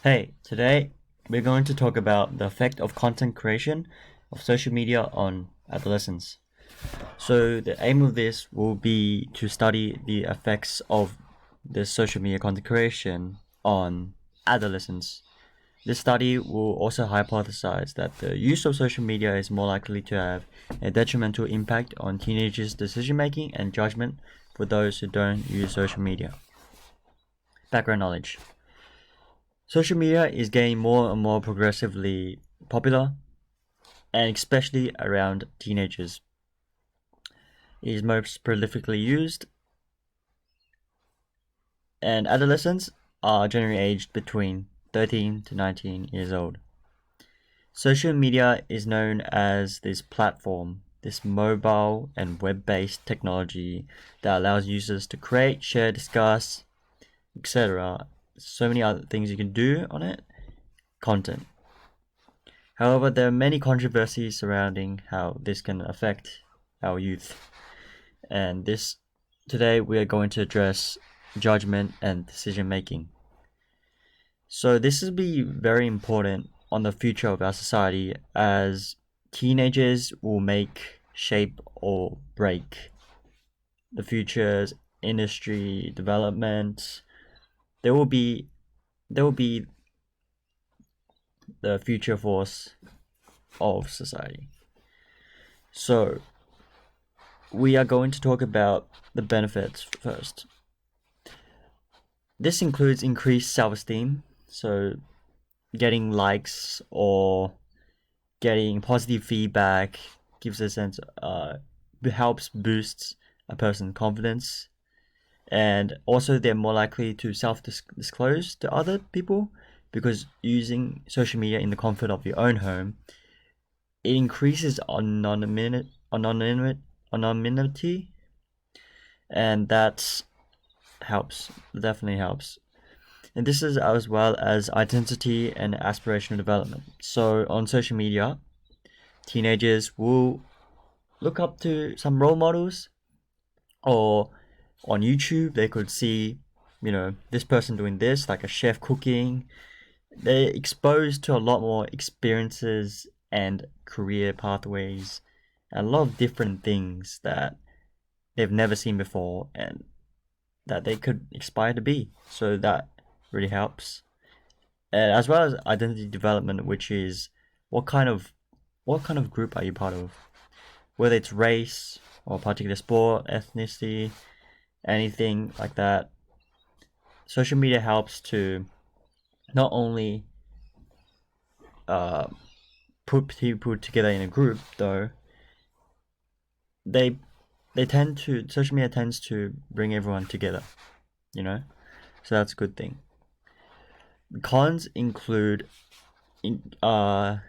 Hey, today we're going to talk about the effect of content creation of social media on adolescents. So, the aim of this will be to study the effects of the social media content creation on adolescents. This study will also hypothesize that the use of social media is more likely to have a detrimental impact on teenagers' decision making and judgment for those who don't use social media. Background knowledge. Social media is getting more and more progressively popular, and especially around teenagers. It is most prolifically used, and adolescents are generally aged between 13 to 19 years old. Social media is known as this platform, this mobile and web-based technology that allows users to create, share, discuss, etc. So many other things you can do on it. Content. However, there are many controversies surrounding how this can affect our youth. And today we are going to address judgment and decision making. So this will be very important on the future of our society, as teenagers will make, shape, or break the future's industry development. They will be the future force of society. So we are going to talk about the benefits first. This includes increased self-esteem, so getting likes or getting positive feedback gives a sense, helps boost a person's confidence, and also they're more likely to self-disclose to other people, because using social media in the comfort of your own home, it increases anonymity, and that definitely helps. And this is as well as identity and aspirational development. So on social media, teenagers will look up to some role models, or on YouTube they could see, this person doing this, like a chef cooking. They're exposed to a lot more experiences and career pathways, and a lot of different things that they've never seen before and that they could aspire to be. So that really helps. As well as identity development, which is what kind of group are you part of, whether it's race or particular sport, ethnicity, anything like that. Social media helps to not only put people together in a group, though they tend to social media tends to bring everyone together, so that's a good thing. Cons include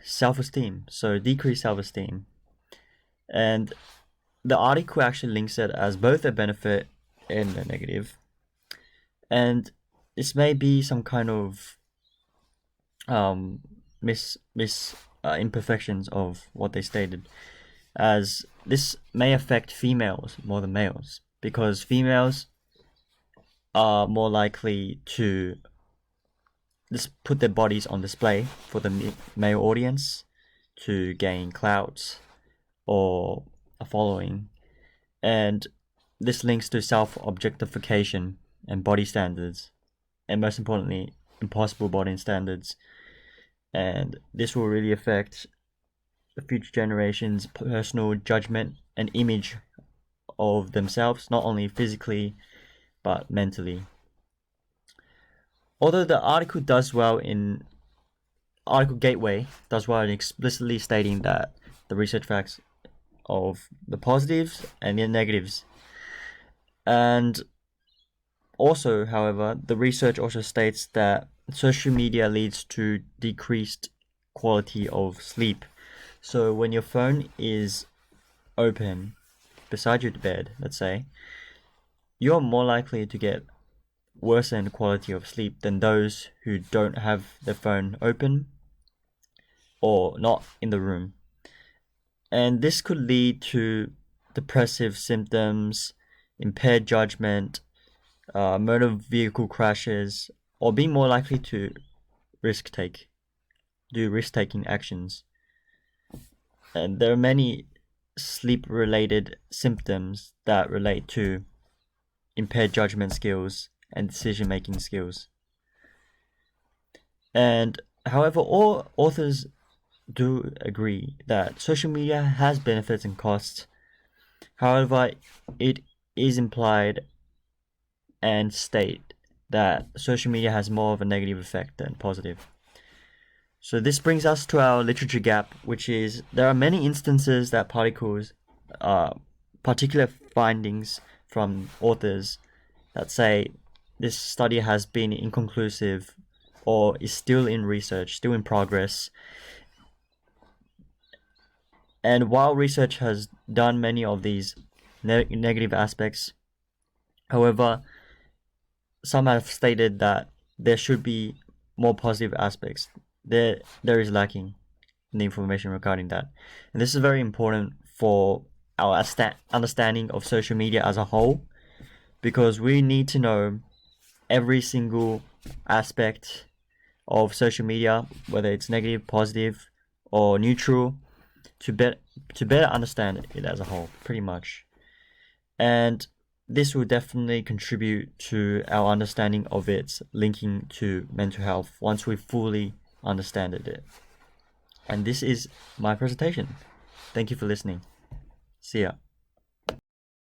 self-esteem, so decreased self-esteem, and the article actually links it as both a benefit and a negative. And this may be some kind of imperfections of what they stated, as this may affect females more than males, because females are more likely to just put their bodies on display for the male audience to gain clout or a following, and this links to self-objectification and body standards, and most importantly, impossible body standards. And this will really affect the future generations' personal judgment and image of themselves, not only physically but mentally. Although the article Gateway does well in explicitly stating that the research facts of the positives and the negatives. And also, however, the research also states that social media leads to decreased quality of sleep. So when your phone is open beside your bed, let's say, you're more likely to get worsened quality of sleep than those who don't have their phone open or not in the room. And this could lead to depressive symptoms, impaired judgment, motor vehicle crashes, or being more likely to risk-taking actions. And there are many sleep-related symptoms that relate to impaired judgment skills and decision-making skills. And however, all authors do agree that social media has benefits and costs. However, it is implied and state that social media has more of a negative effect than positive. So this brings us to our literature gap, which is there are many instances that particular findings from authors that say this study has been inconclusive or is still in research, still in progress. And while research has done many of these negative aspects, however, some have stated that there should be more positive aspects. There is lacking in the information regarding that. And this is very important for our understanding of social media as a whole, because we need to know every single aspect of social media, whether it's negative, positive, or neutral, to better understand it as a whole, pretty much. And this will definitely contribute to our understanding of its linking to mental health once we fully understand it. And this is my presentation. Thank you for listening. See ya.